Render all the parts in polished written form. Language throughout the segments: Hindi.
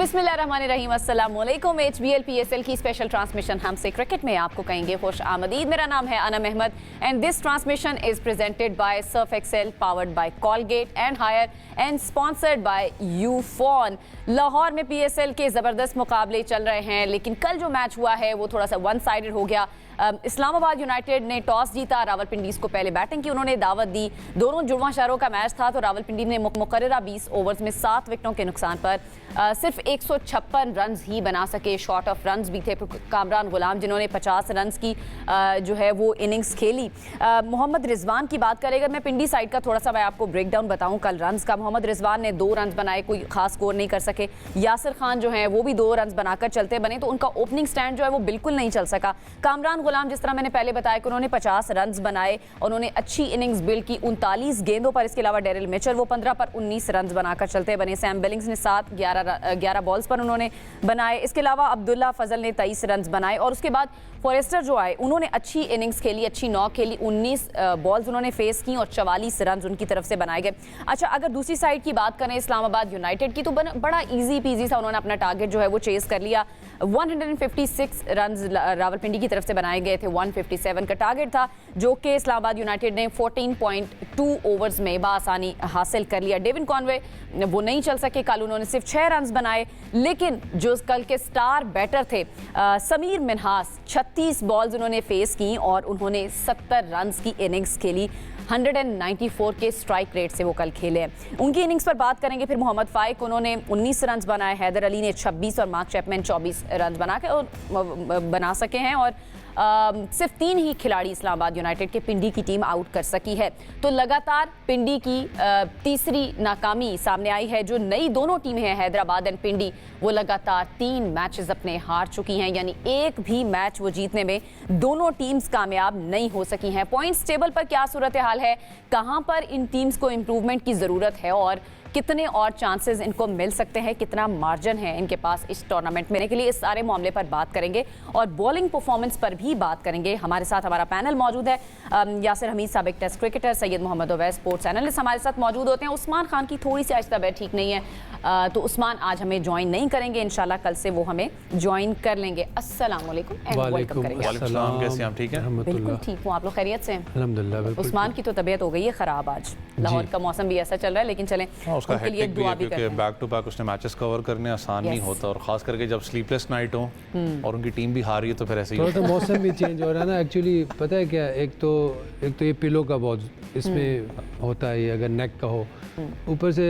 बिस्मिल्लाहिर्रहमानिर्रहीम, अस्सलाम वालेकुम। HBL PSL की स्पेशल ट्रांसमिशन हमसे क्रिकेट में आपको कहेंगे खुश आमदीद। मेरा नाम है Anam Ahmed and this transmission is presented by Surf Excel, powered by Colgate and Haier and sponsored by Ufone. Lahore में PSL के ज़बरदस्त मुकाबले चल रहे हैं, लेकिन कल जो मैच हुआ है वो थोड़ा सा वन साइडेड हो गया। इस्लामाबाद यूनाइटेड ने टॉस जीता, रावलपिंडी को पहले बैटिंग की उन्होंने दावत दी। दोनों जुड़वा शहरों का मैच था तो रावलपिंडी ने मुकर्ररा 20 ओवर्स में 7 विकेटों के नुकसान पर सिर्फ 156 रन ही बना सके। शॉर्ट ऑफ रन भी थे कामरान गुलाम, जिन्होंने 50 रन की जो है वो इनिंग्स खेली। मोहम्मद रिजवान की बात करें, अगर मैं पिंडी साइड का थोड़ा सा मैं आपको ब्रेक डाउन बताऊं कल रन्स का, मोहम्मद रिजवान ने 2 रन बनाए, कोई खास स्कोर नहीं कर सके। यासिर खान जो है वो भी 2 रन बनाकर चलते बने, तो उनका ओपनिंग स्टैंड जो है वो बिल्कुल नहीं चल सका। कामरान गुलाम, जिस तरह मैंने पहले बताया कि उन्होंने 50 रन बनाए, उन्होंने अच्छी इनिंग्स बिल्ड की 39 गेंदों पर। इसके अलावा डेरिल मिचेल वो 15 पर 19 रन बनाकर चलते बने। सैम बिलिंग्स ने 11 बॉल्स पर उन्होंने बनाए। इसके अलावा अब्दुल्ला फजल ने 23 रन बनाए और उसके बाद फॉरेस्टर जो आए उन्होंने अच्छी इनिंग्स खेली, अच्छी नॉक खेली। 19 बॉल्स उन्होंने फेस की और 44 रन उनकी तरफ से बनाए गए। अच्छा, अगर दूसरी साइड की बात करें इस्लामाबाद यूनाइटेड की, तो बड़ा इजी पीजी सा उन्होंने अपना टारगेट जो है वो चेस कर लिया। 156 रन रावलपिंडी की तरफ से बनाए गए थे। 157 का टारगेट था जो कि इस्लामाबाद यूनाइटेड ने 14.2 ओवर्स में बासानी हासिल कर लिया। डेविन कॉनवे वो नहीं चल सके कल, उन्होंने सिर्फ 6 रन बनाए। लेकिन जो कल के स्टार बैटर थे समीर मिन्हास, 36 बॉल्स उन्होंने फेस की और उन्होंने 70 रन की इनिंग्स खेली। 194 के स्ट्राइक रेट से वो कल खेले। उनकी इनिंग्स पर बात करेंगे फिर। मोहम्मद फाइक, उन्होंने 19 रन बनाए। हैदर अली ने 26 और मार्क चैपमैन 24 रन बना सके हैं और सिर्फ 3 ही खिलाड़ी इस्लामाबाद यूनाइटेड के पिंडी की टीम आउट कर सकी है। तो लगातार पिंडी की तीसरी नाकामी सामने आई है। जो नई दोनों टीमें हैं हैदराबाद एंड पिंडी, वो लगातार 3 मैचेस अपने हार चुकी हैं, यानी एक भी मैच वो जीतने में दोनों टीम्स कामयाब नहीं हो सकी हैं। पॉइंट्स टेबल पर क्या सूरत हाल है, कहां पर इन टीम्स को इंप्रूवमेंट की ज़रूरत है और कितने और चांसेस इनको मिल सकते हैं, कितना मार्जिन है इनके पास इस टूर्नामेंट में के लिए, इस सारे मामले पर बात करेंगे और बॉलिंग परफॉर्मेंस पर भी बात करेंगे। हमारे साथ हमारा पैनल मौजूद है। यासिर हमीद, साबिक test cricketer, Syed Mohammad Awais, sports analyst हमारे साथ मौजूद होते हैं। उस्मान खान की थोड़ी सी आज तबीयत ठीक नहीं है, तो उस्मान आज हमें ज्वाइन नहीं करेंगे। इंशाल्लाह कल से वो हमें ज्वाइन कर लेंगे। अस्सलाम वालेकुम एंड वेलकम करेंगे। कैसे आप? ठीक हैं? बिल्कुल ठीक हूँ, आप लोग खैरियत से हैं? अल्हम्दुलिल्लाह। उस्मान की तो तबीयत हो गई है ख़राब आज, लाहौर का मौसम भी ऐसा चल रहा है, लेकिन चलें उसका उनके लिए दुआ भी क्योंकि बैक टू बैक उसने मैचेस कवर करने आसान नहीं होता, और खास करके जब स्लीपलेस नाइट हो और उनकी टीम भी हार रही है तो फिर ऐसे ही तो मौसम भी चेंज हो रहा है ना। एक्चुअली पता है क्या, एक तो ये पिलो का बहुत इसमें होता है, ये अगर नेक का हो, ऊपर से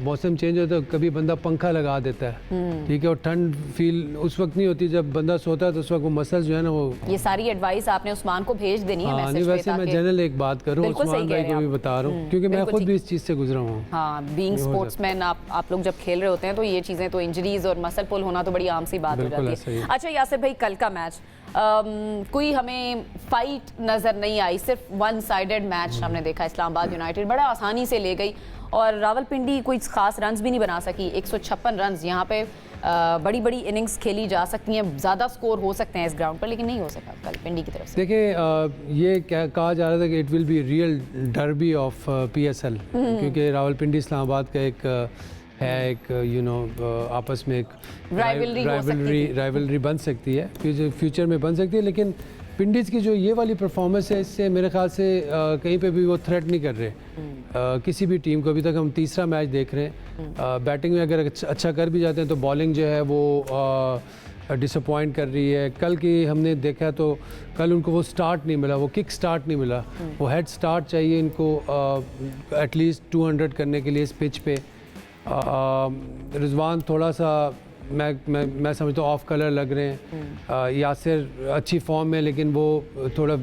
मौसम चेंज होता है, कभी बंदा पंखा लगा देता है, ठीक है, और ठंड फील उस वक्त नहीं होती जब बंदा सोता है, तो उस वक्त वो मसल्स जो है ना वो। ये सारी एडवाइस आपने उस्मान को भेज देनी है मैसेज पे। वैसे मैं जनरल एक बात कर रहा हूँ, उस्मान भाई को भी बता रहा हूँ क्योंकि मैं खुद भी इस चीज़ से गुजरा हूँ। हाँ, बीइंग स्पोर्ट्समैन आप लोग जब खेल रहे होते हैं तो ये चीज़ें, तो इंजरीज और मसल पुल होना तो बड़ी आम सी बात हो जाती है। अच्छा यासिर भाई, कल का मैच कोई हमें फाइट नज़र नहीं आई, सिर्फ वन साइडेड मैच हमने देखा। इस्लामाबाद यूनाइटेड बड़ा आसानी से ले गई और रावलपिंडी कोई खास रन्स भी नहीं बना सकी। 156 रन यहाँ पे बड़ी बड़ी इनिंग्स खेली जा सकती हैं, ज़्यादा स्कोर हो सकते हैं इस ग्राउंड पर, लेकिन नहीं हो सका कल पिंडी की तरफ से। देखिए, ये क्या कहा जा रहा था कि it will be real derby of PSL, क्योंकि रावलपिंडी इस्लामाबाद का एक है, एक आपस में एक राइवलरी बन सकती है, फ्यूचर में बन सकती है। लेकिन पिंडीज़ की जो ये वाली परफॉर्मेंस है, इससे मेरे ख्याल से कहीं पे भी वो थ्रेट नहीं कर रहे किसी भी टीम को। अभी तक हम तीसरा मैच देख रहे हैं। बैटिंग में अगर अच्छा कर भी जाते हैं तो बॉलिंग जो है वो डिसअपॉइंट कर रही है। कल की हमने देखा तो कल उनको वो स्टार्ट नहीं मिला, वो किक स्टार्ट नहीं मिला, वो हेड स्टार्ट चाहिए इनको एटलीस्ट 200 करने के लिए इस पिच पे। रिजवान थोड़ा सा मैं समझता हूँ ऑफ कलर लग रहे हैं। यासिर अच्छी फॉर्म में, लेकिन वो थोड़ा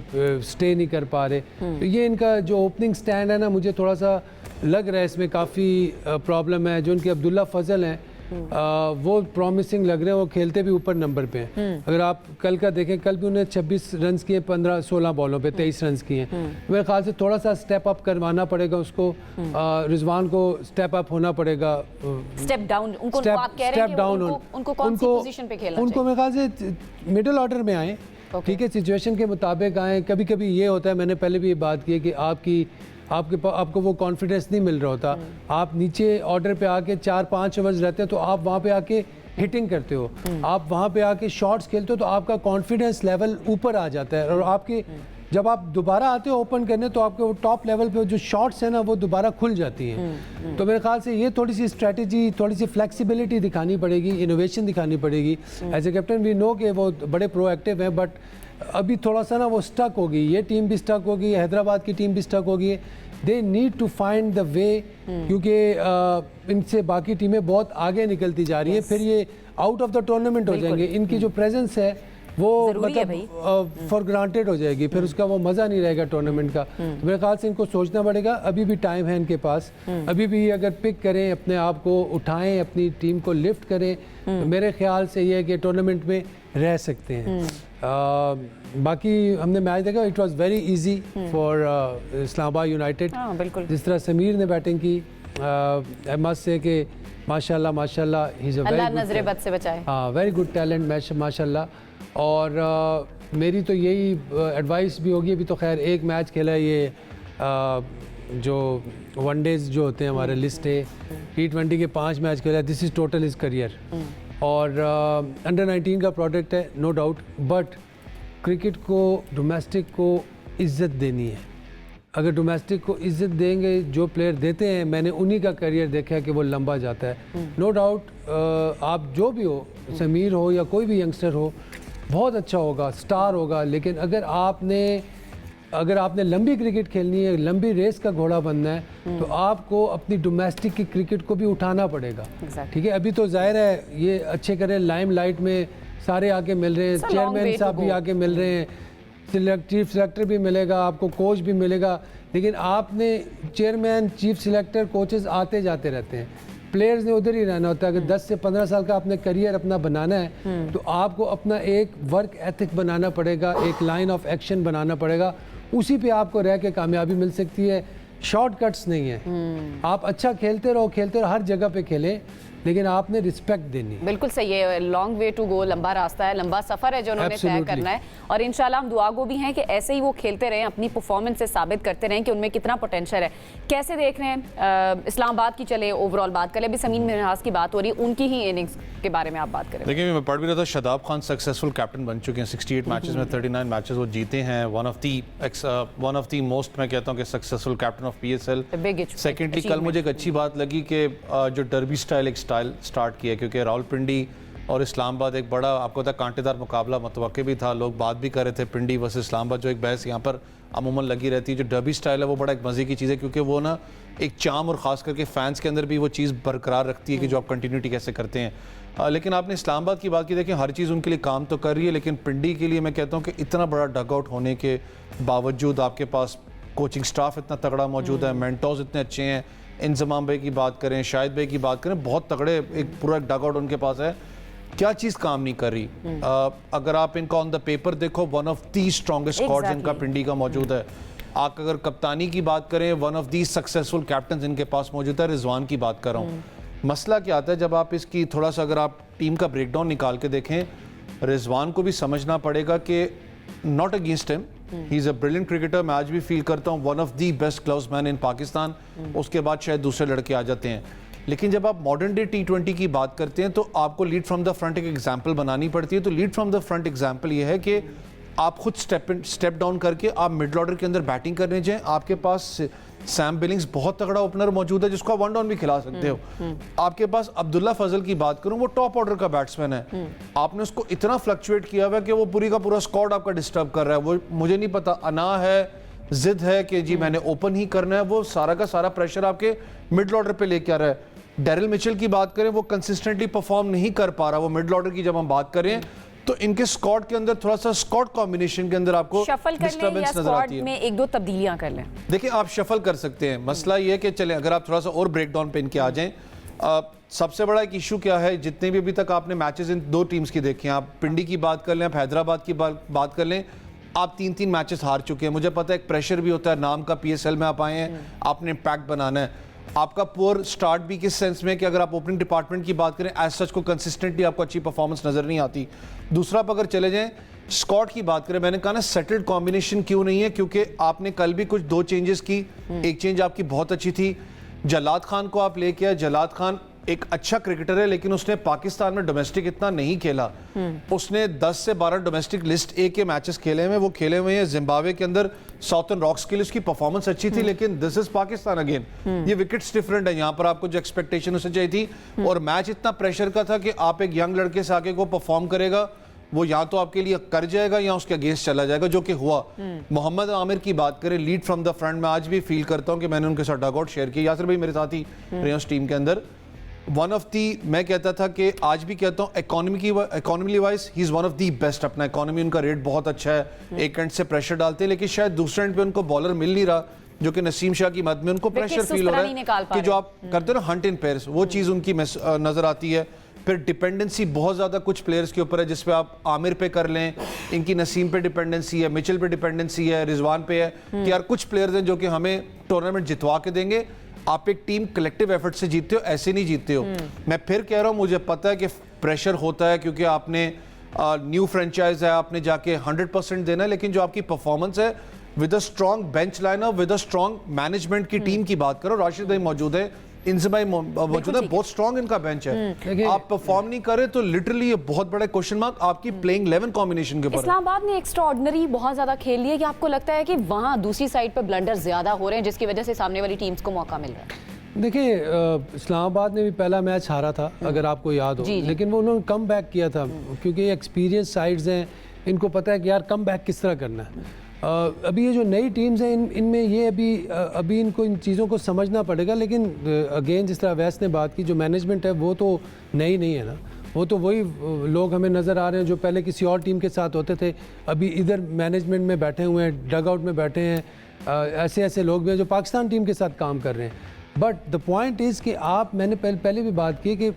स्टे नहीं कर पा रहे। तो ये इनका जो ओपनिंग स्टैंड है ना, मुझे थोड़ा सा लग रहा है इसमें काफ़ी प्रॉब्लम है। जो उनके अब्दुल्ला फजल हैं वो प्रॉमिसिंग लग रहे हैं, वो खेलते भी ऊपर नंबर पे हैं। अगर आप कल का देखें, कल भी उन्हें 26 रन किए 15-16 बॉलों पे 23 रन किए। मेरे ख्याल से थोड़ा सा स्टेप अप करवाना पड़ेगा उसको, रिजवान को स्टेप अप होना पड़ेगा। स्टेप डाउन उनको मेरे ख्याल से मिडिल ऑर्डर में आए, ठीक है, सिचुएशन के मुताबिक आए। कभी कभी ये होता है, मैंने पहले भी ये बात की है कि आपकी आपको वो कॉन्फिडेंस नहीं मिल रहा होता। आप नीचे ऑर्डर पे आके 4-5 ओवर्स रहते हैं तो आप वहाँ पे आके हिटिंग करते हो, आप वहाँ पे आके शॉट्स खेलते हो तो आपका कॉन्फिडेंस लेवल ऊपर आ जाता है और आपके जब आप दोबारा आते हो ओपन करने तो आपके वो टॉप लेवल पे जो शॉट्स हैं ना वो दोबारा खुल जाती हैं। तो मेरे ख्याल से ये थोड़ी सी स्ट्रेटजी, थोड़ी सी फ्लेक्सिबिलिटी दिखानी पड़ेगी, इनोवेशन दिखानी पड़ेगी। As a captain we know कि वो बड़े प्रोएक्टिव हैं, बट अभी थोड़ा सा ना वो स्टक होगी, ये टीम भी स्टक होगी, हैदराबाद की टीम भी स्टक होगी। They need to find the way, क्योंकि इनसे बाकी टीमें बहुत आगे निकलती जा रही हैं, फिर ये आउट ऑफ द टूर्नामेंट हो जाएंगे। इनकी जो प्रेजेंस है वो मतलब फॉर ग्रांटेड हो जाएगी, फिर उसका वो मज़ा नहीं रहेगा टूर्नामेंट का। तो मेरे ख्याल से इनको सोचना पड़ेगा, अभी भी टाइम है इनके पास, अभी भी अगर पिक करें, अपने आप को उठाएं, अपनी टीम को लिफ्ट करें, तो मेरे ख्याल से ये है कि टूर्नामेंट में रह सकते हैं। बाकी हमने मैच देखा, it was very easy for Islamabad United. जिस तरह समीर ने बैटिंग की, आई मस्ट से कि माशाल्लाह ही इज़ अ अल्लाह नजरे बद से बचाए। हाँ, वेरी गुड टैलेंट मैच माशाल्लाह। और मेरी तो यही एडवाइस भी होगी, अभी तो खैर एक मैच खेला है, ये जो वनडेज जो होते हैं हमारे लिस्ट है, T20 के 5 मैच खेला है, this is total is career. और अंडर 19 का प्रोडक्ट है नो डाउट, बट क्रिकेट को डोमेस्टिक को इज़्ज़त देनी है। अगर डोमेस्टिक को इज़्ज़त देंगे, जो प्लेयर देते हैं, मैंने उन्हीं का करियर देखा है कि वो लंबा जाता है। नो डाउट आप जो भी हो, समीर हो या कोई भी यंगस्टर हो, बहुत अच्छा होगा, स्टार होगा, लेकिन अगर आपने लंबी क्रिकेट खेलनी है, लंबी रेस का घोड़ा बनना है, तो आपको अपनी डोमेस्टिक की क्रिकेट को भी उठाना पड़ेगा। ठीक है, अभी तो जाहिर है ये अच्छे करें, लाइमलाइट में सारे आके मिल रहे हैं, चेयरमैन साहब भी आके मिल रहे हैं, चीफ सिलेक्टर भी मिलेगा आपको, कोच भी मिलेगा, लेकिन आपने चेयरमैन, चीफ सिलेक्टर, कोचेस आते जाते रहते हैं, प्लेयर्स ने उधर ही रहना होता है। अगर 10 से 15 साल का आपने करियर अपना बनाना है तो आपको अपना एक वर्क एथिक बनाना पड़ेगा, एक लाइन ऑफ एक्शन बनाना पड़ेगा, उसी पे आपको रह के कामयाबी मिल सकती है। शॉर्टकट्स नहीं है, आप अच्छा खेलते रहो, हर जगह पे खेलें, लेकिन आपने रिस्पेक्ट देनी है। बिल्कुल सही है, लॉन्ग वे टू गो, लंबा रास्ता है, लंबा सफर है जो उन्होंने तय करना है, और इंशाल्लाह हम दुआ गो भी हैं कि ऐसे ही वो खेलते रहें, अपनी परफॉर्मेंस से साबित करते रहें कि उनमें कितना पोटेंशियल है। कैसे देख रहे हैं इस्लामाबाद की, चले ओवरऑल बात करें, अभी समीर मिनहास की बात हो रही है, उनकी ही इनिंग्स के बारे में आप बात करें। देखिए, मैं पढ़ भी रहा था, शादाब खान सक्सेसफुल कैप्टन बन चुके हैं, 68 मैचेस में 39 मैचेस वो जीते हैं, वन ऑफ दी मोस्ट, मैं कहता हूँ कि successful captain of PSL। Secondly, कल मुझे एक अच्छी बात लगी कि जो डर्बी स्टाइल स्टार्ट किया, क्योंकि रावलपिंडी और इस्लामाबाद एक बड़ा, आपको पता है, कांटेदार मुकाबला मुतवक्के भी था, लोग बात भी कर रहे थे पिंडी वर्सेस इस्लामाबाद, जो एक बहस यहाँ पर अमूमन लगी रहती है। जो डर्बी स्टाइल है वो बड़ा एक मज़े की चीज़ है, क्योंकि वो ना एक चाम, और ख़ास करके फैंस के अंदर भी वो चीज़ बरकरार रखती है कि जो आप कंटिन्यूटी कैसे करते हैं। लेकिन आपने इस्लामाबाद की बात की, देखिए हर चीज़ उनके लिए काम तो कर रही है, लेकिन पिंडी के लिए मैं कहता हूँ कि इतना बड़ा डग आउट होने के बावजूद आपके पास कोचिंग स्टाफ इतना तगड़ा मौजूद है, मेंटोर्स इतने अच्छे हैं, इंजमाम भाई की बात करें, शाहिद भाई की बात करें, बहुत तगड़े एक पूरा डग आउट उनके पास है। क्या चीज़ काम नहीं कर रही? अगर आप इनका ऑन द पेपर देखो, one of the strongest squads इनका पिंडी का मौजूद है। आप अगर कप्तानी की बात करें, one of the successful captain इनके पास मौजूद है। रिजवान की बात कर रहा हूँ। मसला क्या आता है, जब आप इसकी थोड़ा सा अगर आप टीम का ब्रेकडाउन निकाल के देखें, रिजवान को भी समझना पड़ेगा कि not against him, he is a brilliant cricketer. मैं आज भी फील करता हूँ one of the best gloves man in Pakistan. उसके बाद शायद दूसरे लड़के आ जाते हैं, लेकिन जब आप मॉडर्न डे T20 की बात करते हैं तो आपको लीड फ्रॉम द फ्रंट एक एग्जाम्पल बनानी पड़ती है। तो lead from the front example ये है कि आप खुद स्टेप डाउन करके आप मिडल ऑर्डर के अंदर बैटिंग करने जाएं। आपके पास सैम बिलिंग्स बहुत तगड़ा ओपनर मौजूद है जिसको आप वन डाउन भी खिला सकते हो। आपके पास अब्दुल्ला फजल की बात करूं, वो टॉप ऑर्डर का बैट्समैन है। आपने उसको इतना फ्लक्चुएट किया हुआ है कि वो पूरी का पूरा स्क्वाड आपका डिस्टर्ब कर रहा है। वो मुझे नहीं पता अना है, जिद है कि जी मैंने ओपन ही करना है, वो सारा का सारा प्रेशर आपके मिडल ऑर्डर पे लेके आ रहा है। डेरिल मिचेल की बात करें, वो कंसिस्टेंटली परफॉर्म नहीं कर पा रहा। वो मिडल ऑर्डर की जब हम बात करें तो इनके स्क्वाड के अंदर थोड़ा सा स्क्वाड कॉम्बिनेशन के अंदर आपको डिस्टर्बेंस नजर आती है। में एक दो तब्दीलियां कर लें। देखिए, आप शफल कर सकते हैं। मसला ये है कि चलें अगर आप थोड़ा सा और ब्रेक डाउन पे इनके आ जाएं, सबसे बड़ा एक इशू क्या है, जितने भी अभी तक आपने मैचेस इन दो टीम्स की देखे, आप पिंडी की बात कर लें, आप हैदराबाद की बात कर लें, आप 3-3 मैचेस हार चुके हैं। मुझे पता है एक प्रेशर भी होता है, नाम का PSL में आप आए हैं, आपने इम्पैक्ट बनाना है। आपका पुअर स्टार्ट भी किस सेंस में कि अगर आप ओपनिंग डिपार्टमेंट की बात करें एज सच को कंसिस्टेंटली आपको अच्छी परफॉर्मेंस नजर नहीं आती। दूसरा आप अगर चले जाएं स्कॉट की बात करें, मैंने कहा ना सेटल्ड कॉम्बिनेशन क्यों नहीं है, क्योंकि आपने कल भी कुछ 2 चेंजेस की। एक चेंज आपकी बहुत अच्छी थी, जलाद खान को आप लेके आए। जलाद खान एक अच्छा क्रिकेटर है लेकिन उसने पाकिस्तान में डोमेस्टिक इतना नहीं खेला। उसने 10 से 12 डोमेस्टिक लिस्ट ए के मैचेस खेले हुए, वो खेले हुए हैं जिम्बाब्वे के अंदर साउथर्न रॉक्स के लिए, उसकी परफॉर्मेंस अच्छी थी। लेकिन दिस इज पाकिस्तान अगेन, ये विकेट्स डिफरेंट है। यहाँ पर आपको जो एक्सपेक्टेशन उससे चाहिए थी, और मैच इतना प्रेशर का था कि आप एक यंग लड़के से आके को परफॉर्म करेगा, वो या तो आपके लिए कर जाएगा या उसके अगेंस्ट चला जाएगा, जो कि हुआ। मोहम्मद आमिर की बात करें, लीड फ्रॉम द फ्रंट, मैं आज भी फील करता हूं कि मैंने उनके साथ डगआउट शेयर किया। यासिर भाई मेरे साथ ही रहे उस टीम के अंदर। वन ऑफ दी, मैं कहता था कि आज भी कहता हूं, economy wise he is one of the best. अपना इकोनॉमी उनका रेट बहुत अच्छा है, एक एंड से प्रेशर डालते हैं, लेकिन शायद दूसरे एंड पे उनको बॉलर मिल नहीं रहा, जो कि नसीम शाह की मद में उनको प्रेशर फील हो रहा है कि जो आप करते हो ना हंट इन पेयर्स, वो चीज़ उनकी नजर आती है। फिर डिपेंडेंसी बहुत ज़्यादा कुछ प्लेयर्स के ऊपर है, जिस पे आप आमिर पे कर लें, इनकी नसीम पे डिपेंडेंसी है, मिचेल पे डिपेंडेंसी है, रिजवान पे है कि यार कुछ प्लेयर्स हैं जो कि हमें टूर्नामेंट जितवा के देंगे। आप एक टीम कलेक्टिव एफर्ट से जीतते हो, ऐसे नहीं जीतते हो। मैं फिर कह रहा हूँ, मुझे पता है कि प्रेशर होता है क्योंकि आपने न्यू फ्रेंचाइज है, आपने जाके 100% देना है, लेकिन जो आपकी परफॉर्मेंस है with a strong bench lineup, with a strong management की टीम की बात करो, राशिद भाई मौजूद है, इनसे भाई मौजूद है, बहुत स्ट्रॉन्ग इनका बेंच है। आप परफॉर्म नहीं करे तो लिटरली ये बहुत बड़ा क्वेश्चन मार्क आपकी प्लेइंग 11 कॉम्बिनेशन के ऊपर। इस्लामाबाद ने एक्स्ट्राऑर्डिनरी बहुत ज्यादा खेल लिया, कि आपको लगता है कि वहां दूसरी साइड पर ब्लंडर ज्यादा हो रहे हैं जिसकी वजह से सामने वाली टीम्स को मौका मिल रहा है? देखिए, इस्लामाबाद ने भी पहला मैच हारा था अगर आपको याद हो, लेकिन वो उन्होंने कम बैक किया था क्योंकि ये एक्सपीरियंस साइड्स हैं, इनको पता है कि यार कम बैक किस तरह करना है। अभी ये जो नई टीम्स हैं इनमें ये अभी इनको इन चीज़ों को समझना पड़ेगा। लेकिन अगेन जिस तरह अवैस ने बात की, जो मैनेजमेंट है वो तो नई नहीं है ना, वो तो वही लोग हमें नज़र आ रहे हैं जो पहले किसी और टीम के साथ होते थे, अभी इधर मैनेजमेंट में बैठे हुए हैं, डग आउट में बैठे हैं। ऐसे ऐसे लोग भी हैं जो पाकिस्तान टीम के साथ काम कर रहे हैं। बट द पॉइंट इज़ कि मैंने पहले भी बात की कि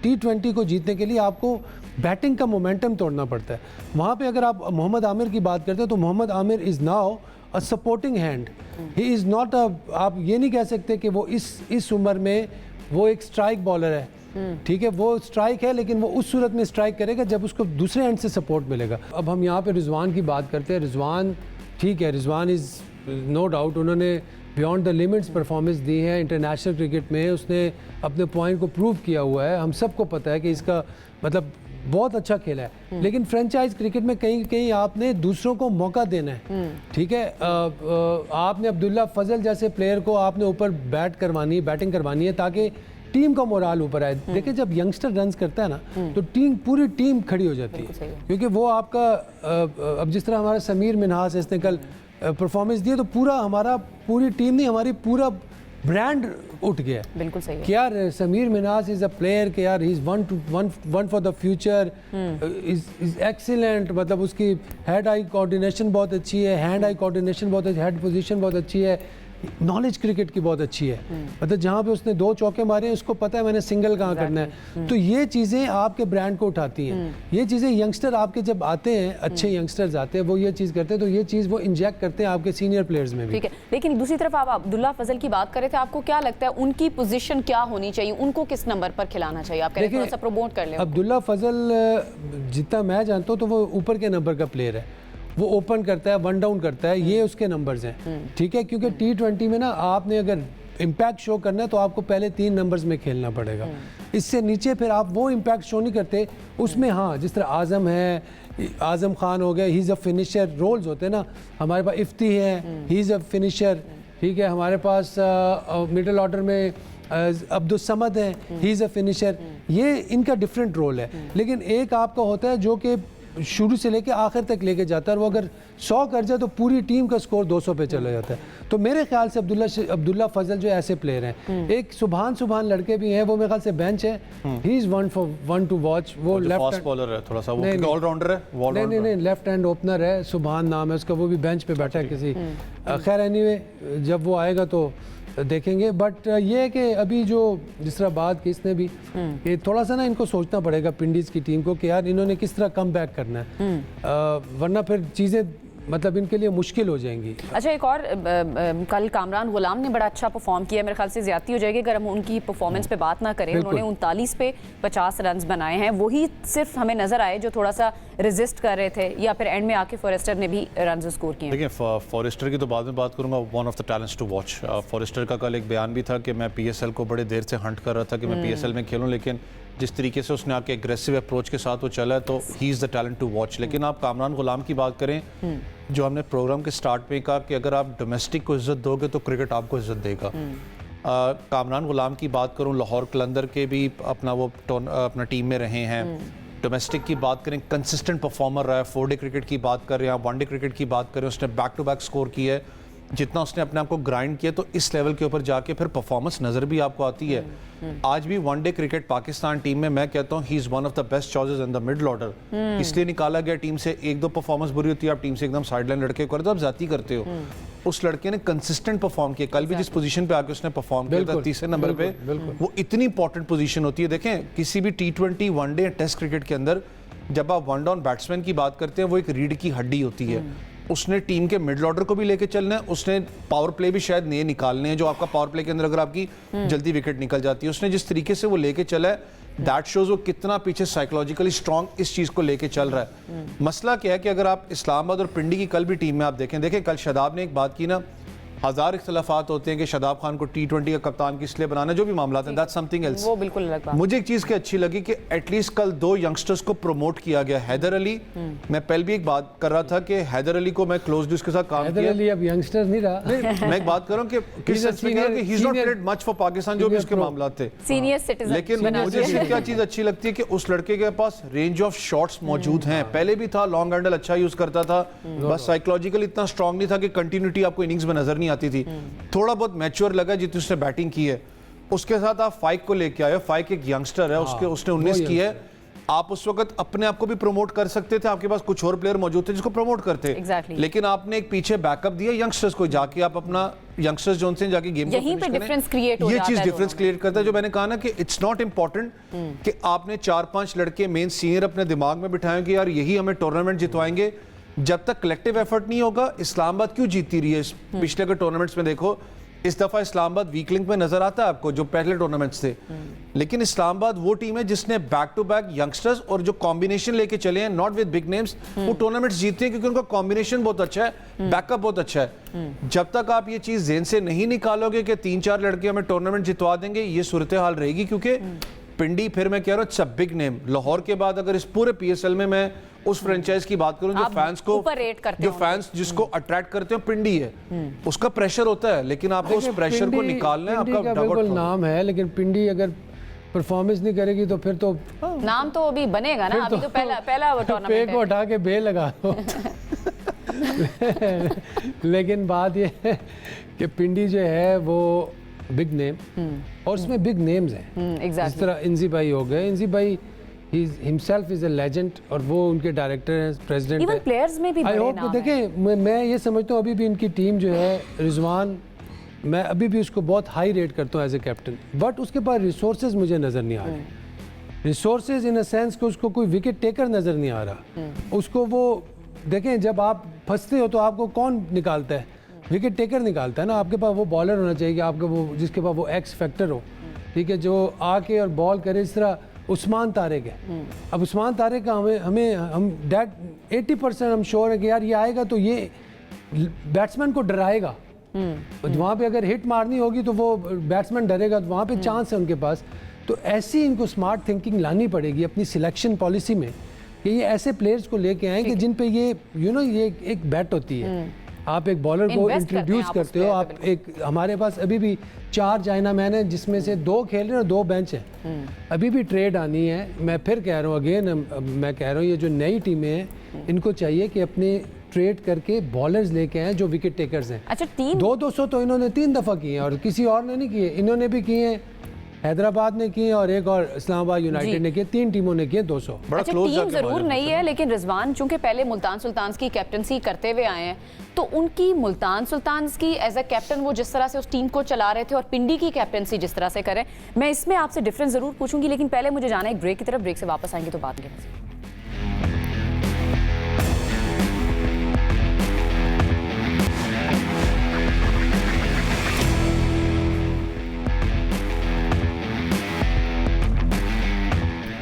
T20 को जीतने के लिए आपको बैटिंग का मोमेंटम तोड़ना पड़ता है। वहाँ पे अगर आप मोहम्मद आमिर की बात करते हो तो Mohammad Amir is now a supporting hand, he is not आप ये नहीं कह सकते कि वो इस उम्र में वो एक स्ट्राइक बॉलर है। ठीक है, वो स्ट्राइक है, लेकिन वो उस सूरत में स्ट्राइक करेगा जब उसको दूसरे एंड से सपोर्ट मिलेगा। अब हम यहाँ पे रिजवान की बात करते हैं। रिजवान ठीक है, रिजवान इज़ नो डाउट, उन्होंने बियॉन्ड द लिमिट्स परफॉर्मेंस दी है इंटरनेशनल क्रिकेट में, उसने अपने पॉइंट को प्रूव किया हुआ है। हम सबको पता है कि इसका मतलब बहुत अच्छा खेला है, लेकिन फ्रेंचाइज क्रिकेट में कहीं कहीं आपने दूसरों को मौका देना है। ठीक है, आपने अब्दुल्ला फजल जैसे प्लेयर को आपने ऊपर बैटिंग करवानी है ताकि टीम का मोराल ऊपर आए। देखिए, जब यंगस्टर रन्स करता है ना तो पूरी टीम खड़ी हो जाती है, क्योंकि वो आपका अब जिस तरह हमारा समीर मिन्हास इसने कल परफॉर्मेंस दी तो पूरी टीम नहीं, हमारी पूरा ब्रांड उठ गया। बिल्कुल सही है कि यार Sameer Minhas is a player कि यार he is one for the future, is excellent. मतलब उसकी हेड आई कोऑर्डिनेशन बहुत अच्छी है, हैंड आई कोऑर्डिनेशन बहुत अच्छी, हेड पोजीशन बहुत अच्छी है, नॉलेज क्रिकेट की बहुत अच्छी है। मतलब जहाँ पे उसने 2 चौके मारे हैं उसको पता है मैंने सिंगल कहाँ करना है। तो ये चीज़ें आपके ब्रांड को उठाती हैं। ये चीज़ें यंगस्टर आपके जब आते हैं, अच्छे यंगस्टर्स आते हैं, वो ये चीज़ करते हैं, तो ये चीज़ वो इंजेक्ट करते हैं आपके सीनियर प्लेयर्स में भी। ठीक है, लेकिन दूसरी तरफ आप अब्दुल्ला फजल की बात कर रहे थे, आपको क्या लगता है उनकी पोजीशन क्या होनी चाहिए, उनको किस नंबर पर खिलाना चाहिए? आप थोड़ा सा प्रमोट कर लें। अब्दुल्ला फजल जितना मैं जानता हूँ तो वो ऊपर के नंबर का प्लेयर है, वो ओपन करता है, 1 डाउन करता है, ये उसके नंबर्स हैं। ठीक है, क्योंकि T20 में ना आपने अगर इम्पैक्ट शो करना है तो आपको पहले 3 नंबर्स में खेलना पड़ेगा। इससे नीचे फिर आप वो इम्पैक्ट शो नहीं करते उसमें। हाँ, जिस तरह आज़म है, आज़म खान हो गया, he is a finisher, roles होते हैं ना। हमारे पास इफ्ती है, ही इज़ अ फिनिशर। ठीक है, हमारे पास मिडिल ऑर्डर में अब्दुल समद है, ही इज़ अ फिनिशर। ये इनका डिफरेंट रोल है। लेकिन एक आपका होता है जो कि शुरू से लेके आखिर तक लेके जाता है, और वो अगर 100 कर जाए तो पूरी टीम का स्कोर 200 पे चला जाता है। तो मेरे ख्याल से अब्दुल्ला फजल जो ऐसे प्लेयर हैं, एक सुभान लड़के भी हैं, वो मेरे ख्याल से बेंच है, he is one two watch. वो लेफ्ट बॉलर है, थोड़ा सा वो ऑलराउंडर है, नहीं लेफ्ट हैंड ओपनर है, सुभान नाम है उसका, वो भी बेंच पे बैठा है किसी। खैर एनीवे, जब वो आएगा तो देखेंगे। बट ये है कि अभी जो जिस तरह बात की इसने भी, ये थोड़ा सा ना इनको सोचना पड़ेगा पिंडीज की टीम को कि यार इन्होंने किस तरह कम बैक करना है, वरना फिर चीज़ें मतलब इनके लिए मुश्किल हो जाएंगी। अच्छा, एक और कल कामरान गुलाम ने बड़ा अच्छा परफॉर्म किया, मेरे ख्याल से ज्यादती हो जाएगी अगर हम उनकी परफॉर्मेंस पे बात ना करें। उन्होंने 39 पे 50 रन बनाए हैं, वही सिर्फ हमें नजर आए जो थोड़ा सा रेजिस्ट कर रहे थे, या फिर एंड में आके फॉरेस्टर ने भी रन स्कोर किए। देखिए, फॉरेस्टर की तो बाद में बात करूंगा, one of the talents to watch. Forrester का कल एक बयान भी था कि मैं पीएसएल को बड़े देर से हंट कर रहा था कि मैं पीएसएल में खेलूं, लेकिन जिस तरीके से उसने आके एग्रेसिव अप्रोच के साथ वो चला है तो he is the talent to watch. लेकिन आप कामरान गुलाम की बात करें, जो हमने प्रोग्राम के स्टार्ट में कहा कि अगर आप डोमेस्टिक को इज्जत दोगे तो क्रिकेट आपको इज्जत देगा। कामरान गुलाम की बात करूं, लाहौर कलंदर के भी अपना टीम में रहे हैं। डोमेस्टिक की बात करें, कंसिस्टेंट परफॉर्मर रहा है। 4 डे क्रिकेट की बात कर रहे हैं, 1 डे क्रिकेट की बात करें, उसने बैक टू बैक स्कोर किया है। जितना उसने अपने आप को ग्राइंड किया तो इस लेवल के ऊपर जाके फिर परफॉर्मेंस नज़र भी आपको आती है। आज भी 1 डे क्रिकेट पाकिस्तान टीम में मैं कहता हूँ ही is one of the best choices in the middle order. इसलिए निकाला गया टीम से। 1-2 परफॉर्मेंस बुरी होती है, आप टीम से एकदम साइडलाइन लड़के को तो आप जाती करते हो। उस लड़के ने कंसिस्टेंट परफॉर्म किया। कल भी जिस पोजीशन पे आके उसने परफॉर्म किया था, तीसरे नंबर पे, वो इतनी इंपॉर्टेंट पोजीशन होती है। देखें, किसी भी T20, 1 डे, टेस्ट क्रिकेट के अंदर जब आप वन डाउन बैट्समैन की बात करते हैं, वो एक रीढ़ की हड्डी होती है। उसने टीम के मिडल ऑर्डर को भी लेके चलना है, उसने पावर प्ले भी शायद नए निकालने हैं, जो आपका पावर प्ले के अंदर अगर आपकी जल्दी विकेट निकल जाती है। उसने जिस तरीके से वो लेके चला है, दैट शोज वो कितना पीछे साइकोलॉजिकली स्ट्रॉन्ग इस चीज को लेके चल रहा है। मसला क्या है कि अगर आप इस्लामाबाद और पिंडी की कल भी टीम में आप देखें कल शादाब ने एक बात की ना, 1000 इख्तलाफात होते हैं कि शादाब खान को T20 का कप्तान किस लिए बनाना, जो भी मामला है, दैट्स समथिंग एल्स। वो बिल्कुल अलग बात। मुझे एक चीज़ की अच्छी लगी कि एटलीस्ट कल 2 यंगस्टर्स को प्रमोट किया गया। हैदर अली, मैं पहले भी एक बात कर रहा था कि हैदर अली को मैं क्लोजली उसके साथ काम किया। हैदर अली अब यंगस्टर नहीं रहा। मैं एक बात कर रहा हूं कि किस सेंस में कह रहा हूं कि he is not played much for Pakistan, जो भी उसके मामला थे, सीनियर सिटीजन। लेकिन मुझे क्या चीज़ अच्छी लगती है कि उस लड़के के पास रेंज ऑफ शॉट्स मौजूद हैं। पहले भी था, लॉन्ग हैंडल अच्छा यूज करता था, बस साइकोलॉजिकल इतना स्ट्रांग नहीं था कि कंटिन्यूटी आपको इनिंग्स में नजर नहीं आती थी। थोड़ा बहुत मैच्योर लगा जितनी उसने बैटिंग की है। उसके साथ आप फाइक को लेके आए। फाइक एक यंगस्टर है, उसने 19 की है। आप उस वक्त अपने आप को भी प्रमोट कर सकते थे, आपके पास कुछ और प्लेयर मौजूद थे जिसको प्रमोट करते। लेकिन आपने एक पीछे बैकअप दिया यंगस्टर्स को, जाके आप अपना यंगस्टर्स जो उनसे जाके गेम यहीं पे डिफरेंस क्रिएट हो जाता है। ये चीज डिफरेंस क्रिएट करता है। जो मैंने कहा ना कि इट्स नॉट इंपॉर्टेंट कि आपने 4-5 लड़के मेन सीनियर अपने दिमाग में बिठाए कि यार यही हमें टूर्नामेंट जितवाएंगे। जब तक कलेक्टिव एफर्ट नहीं होगा, इस्लामाबाद क्यों जीतती रही है पिछले के टूर्नामेंट्स में? देखो, इस दफा इस्लामाबाद वीक लिंक में नजर आता है आपको, जो पहले टूर्नामेंट्स थे। लेकिन इस्लामाबाद वो टीम है जिसने बैक टू बैक यंगस्टर्स और जो कॉम्बिनेशन लेके चले हैं, नॉट विद बिग नेम्स, वो टूर्नामेंट्स जीतते हैं क्योंकि उनका कॉम्बिनेशन बहुत अच्छा है, बैकअप बहुत अच्छा है। जब तक आप ये चीज जेन से नहीं निकालोगे कि 3-4 लड़के हमें टूर्नामेंट जितवा देंगे, ये सूरत हाल रहेगी। क्योंकि पिंडी, फिर मैं कह रहा हूँ, it's a big name. Lahore के बाद अगर इस पूरे पीएसएल में मैं उस फ्रेंचाइज की बात करूं जो फैंस को, जो फैंस जिसको अट्रैक्ट करते हैं, पिंडी है। उसका प्रेशर होता है, लेकिन आपको उस प्रेशर को निकालना है। आपका बिल्कुल नाम है, लेकिन पिंडी अगर परफॉर्मेंस नहीं करेगी तो फिर तो नाम तो अभी बनेगा ना। अभी तो पहला वो टूर्नामेंट है, पेड़ को उठा के बेल लगा दो। लेकिन बात ये है कि पिंडी जो है वो बिग नेम, और उसमें बिग नेम्स हैं। इस तरह इंजी भाई हो गए। इंजी भाई हिमसेल्फ इज अ लेजेंड, और वो उनके डायरेक्टर हैं, प्रेसिडेंट हैं। प्लेयर्स में भी आई होप देखें, मैं ये समझता हूँ अभी भी इनकी टीम जो है, रिजवान, मैं अभी भी उसको बहुत हाई रेट करता हूँ एज ए कैप्टन, बट उसके पास रिसोर्सेज मुझे नज़र नहीं आ रहे। रिसोर्सेज इन अ सेंस कि उसको कोई विकेट टेकर नज़र नहीं आ रहा। उसको वो देखें, जब आप फंसते हो तो आपको कौन निकालता है? विकेट टेकर निकालता है ना। आपके पास वो बॉलर होना चाहिए कि आपके वो जिसके पास वो एक्स फैक्टर हो, ठीक है, जो आके और बॉल करे। इस तरह उस्मान तारिक है। अब उस्मान तारिक का हम डेट 80% हम श्योर है कि यार ये आएगा तो ये बैट्समैन को डराएगा। वहाँ पे अगर हिट मारनी होगी तो वो बैट्समैन डरेगा, तो वहाँ पे चांस है उनके पास। तो ऐसी इनको स्मार्ट थिंकिंग लानी पड़ेगी अपनी सिलेक्शन पॉलिसी में, कि ये ऐसे प्लेयर्स को लेके आए कि जिन पे ये ये एक बैट होती है। आप एक बॉलर को इंट्रोड्यूस करते हो। आप एक, हमारे पास अभी भी 4 चाइना मैन हैं जिसमें से 2 खेल रहे हैं और 2 बेंच हैं। अभी भी ट्रेड आनी है। मैं फिर कह रहा हूँ, अगेन मैं कह रहा हूँ, ये जो नई टीमें हैं इनको चाहिए कि अपने ट्रेड करके बॉलर्स लेके आए जो विकेट टेकर्स हैं। अच्छा, 200 तो इन्होंने 3 दफ़ा किए हैं और किसी और ने नहीं किए। इन्होंने भी किए हैं, हैदराबाद ने किए और एक और इस्लामाबाद यूनाइटेड ने किए। 3 टीमों ने किए 200। अच्छा, टीम जरूर नहीं है, लेकिन रिजवान चूंकि पहले मुल्तान सुल्तान्स की कैप्टनसी करते हुए आए हैं, तो उनकी मुल्तान सुल्तान्स की एज अ कैप्टन वो जिस तरह से उस टीम को चला रहे थे और पिंडी की कैप्टनसी जिस तरह से करें, मैं इसमें आपसे डिफरेंस जरूर पूछूंगी। लेकिन पहले मुझे जाना है एक ब्रेक की तरफ। ब्रेक से वापस आएंगे तो बात करेंगे।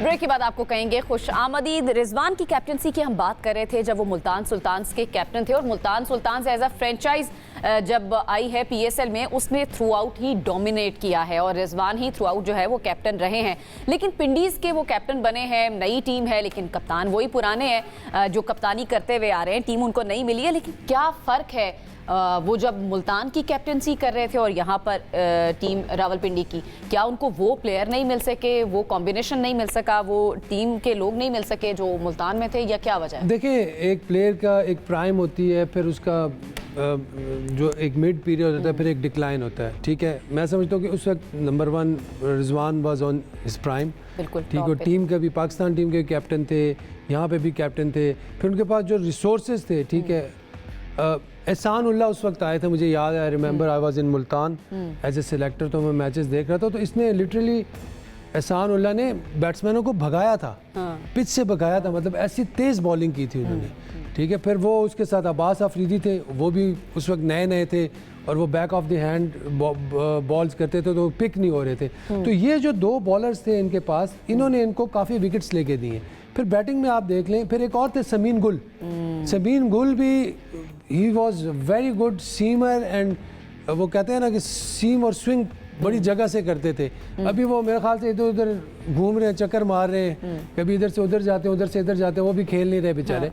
ब्रेक के बाद आपको कहेंगे खुश आमदीद। रिजवान की कैप्टनसी की हम बात कर रहे थे जब वो मुल्तान सुल्तान्स के कैप्टन थे, और Multan Sultans as a franchise जब आई है पीएसएल में उसने थ्रू आउट ही डोमिनेट किया है और रिजवान ही थ्रू आउट जो है वो कैप्टन रहे हैं। लेकिन पिंडीज के वो कैप्टन बने हैं, नई टीम है लेकिन कप्तान वही पुराने हैं जो कप्तानी करते हुए आ रहे हैं, टीम उनको नहीं मिली है। लेकिन क्या फ़र्क है वो जब मुल्तान की कैप्टनसी कर रहे थे और यहाँ पर टीम रावलपिंडी की, क्या उनको वो प्लेयर नहीं मिल सके, वो कॉम्बिनेशन नहीं मिल सका, वो टीम के लोग नहीं मिल सके जो मुल्तान में थे, या क्या वजह है? देखिए, एक प्लेयर का एक प्राइम होती है, फिर उसका जो एक मिड पीरियड होता है, फिर एक डिक्लाइन होता है। ठीक है, मैं समझता हूँ कि उस वक्त number 1 Rizwan was on his prime. बिल्कुल ठीक है, टीम का भी, पाकिस्तान टीम के कैप्टन थे, यहाँ पे भी कैप्टन थे, फिर उनके पास जो रिसोर्सेज थे, ठीक है। एहसान उल्लाह उस वक्त आए थे, मुझे याद है, I remember I was in Multan as a selector, तो मैं मैचेस देख रहा था, तो इसने लिटरली एहसान उल्लाह ने बैट्समैनों को भगाया था, पिच से भगाया था, मतलब ऐसी तेज़ बॉलिंग की थी उन्होंने। ठीक है, फिर वो उसके साथ अब्बास अफरीदी थे, वो भी उस वक्त नए नए थे और वो back of the hand balls करते थे, तो पिक नहीं हो रहे थे। तो ये जो 2 बॉलर्स थे इनके पास, इन्होंने इनको काफ़ी विकेट्स लेके दिए। फिर बैटिंग में आप देख लें, फिर एक और थे समीन गुल। समीन गुल भी he was very good seamer, and वो कहते हैं ना कि सीम और स्विंग बड़ी जगह से करते थे। अभी वो मेरे ख्याल से इधर उधर घूम रहे हैं, चक्कर मार रहे हैं, कभी इधर से उधर जाते हैं, उधर से इधर जाते हैं, वो भी खेल नहीं रहे बेचारे।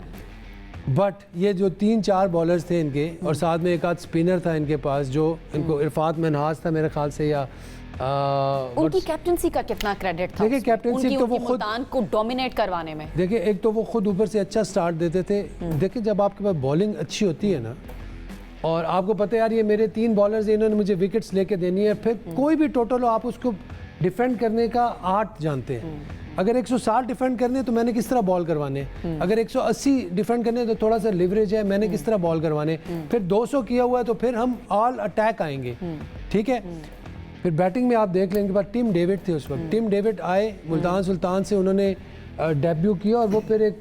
बट ये जो 3-4 बॉलर्स थे इनके, और साथ में एक आध स्पिनर था इनके पास, जो इनको इरफात मनहास था मेरे ख्याल से, या उनकी कैप्टनसी का कितना क्रेडिट था? देखिए, कैप्टनसी तो वो खुद मुल्तान को डोमिनेट करवाने में, देखिए एक तो वो खुद ऊपर से अच्छा स्टार्ट देते थे। देखिए, जब आपके पास बॉलिंग अच्छी होती है ना, और आपको पता है यार ये मेरे 3 बॉलर्स, इन्होंने मुझे विकेट्स लेके देनी है, फिर कोई भी टोटल हो, आप उसको डिफेंड करने का आर्ट जानते हैं। अगर 160 डिफेंड करने तो मैंने किस तरह बॉल करवाने, अगर 180 डिफेंड करने तो थोड़ा सा लिवरेज है, मैंने किस तरह बॉल करवाने, फिर 200 किया हुआ है तो फिर हम ऑल अटैक आएंगे। ठीक है, फिर बैटिंग में आप देख लें, इनके पास टिम डेविड थे उस वक्त। टिम डेविड आए मुल्तान सुल्तान से, उन्होंने डेब्यू किया, और वो फिर एक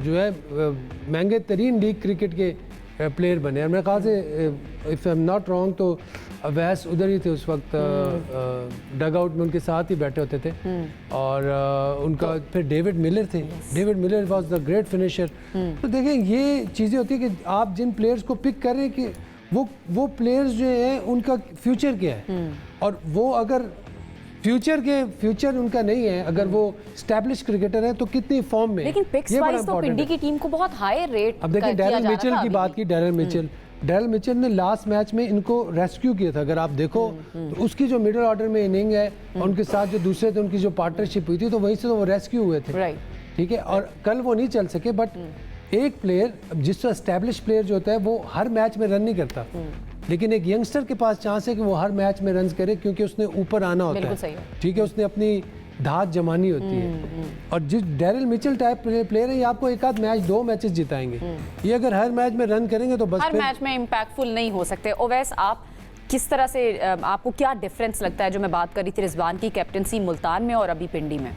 जो है महंगे तरीन लीग क्रिकेट के प्लेयर बने। और मेरे ख्याल से if I am not wrong तो अवैस उधर ही थे उस वक्त, डग आउट में उनके साथ ही बैठे होते थे। और उनका फिर डेविड मिलर थे, David Miller was the great finisher. तो देखें, ये चीज़ें होती है कि आप जिन प्लेयर्स को पिक कर रहे हैं कि वो प्लेयर्स जो हैं उनका फ्यूचर क्या है, और वो अगर फ्यूचर उनका नहीं है, अगर वो स्टैब्लिश क्रिकेटर है तो कितनी फॉर्म में। लेकिन पिक्स वाइज तो पिंडी की टीम को बहुत हाई रेट। अब देखिए, डैरल मिचेल की बात की, डैरल मिचेल ने लास्ट मैच में इनको रेस्क्यू किया था। अगर आप देखो तो उसकी जो मिडिल ऑर्डर में इनिंग है, उनके साथ जो दूसरे थे, उनकी जो पार्टनरशिप हुई थी, तो वहीं से तो वो रेस्क्यू हुए थे। ठीक है, और कल वो नहीं चल सके। बट एक प्लेयर, जिसका एस्टैब्लिश प्लेयर जो होता है, वो हर मैच में रन नहीं करता, लेकिन एक यंगस्टर के पास चांस है कि वो हर मैच में रन करे, क्योंकि उसने ऊपर आना होता है। ठीक है, उसने अपनी धात जमानी होती है। और जिस डैरल मिचेल टाइप प्लेयर है, ये आपको एक आध मैच, 2 मैचेस जिताएंगे। ये अगर हर मैच में रन करेंगे तो बस हर मैच में इम्पैक्टफुल नहीं हो सकते। ओवैस, आप किस तरह से, आपको क्या डिफरेंस लगता है, जो मैं बात करी थी रिजवान की कैप्टनसी मुल्तान में और अभी पिंडी में?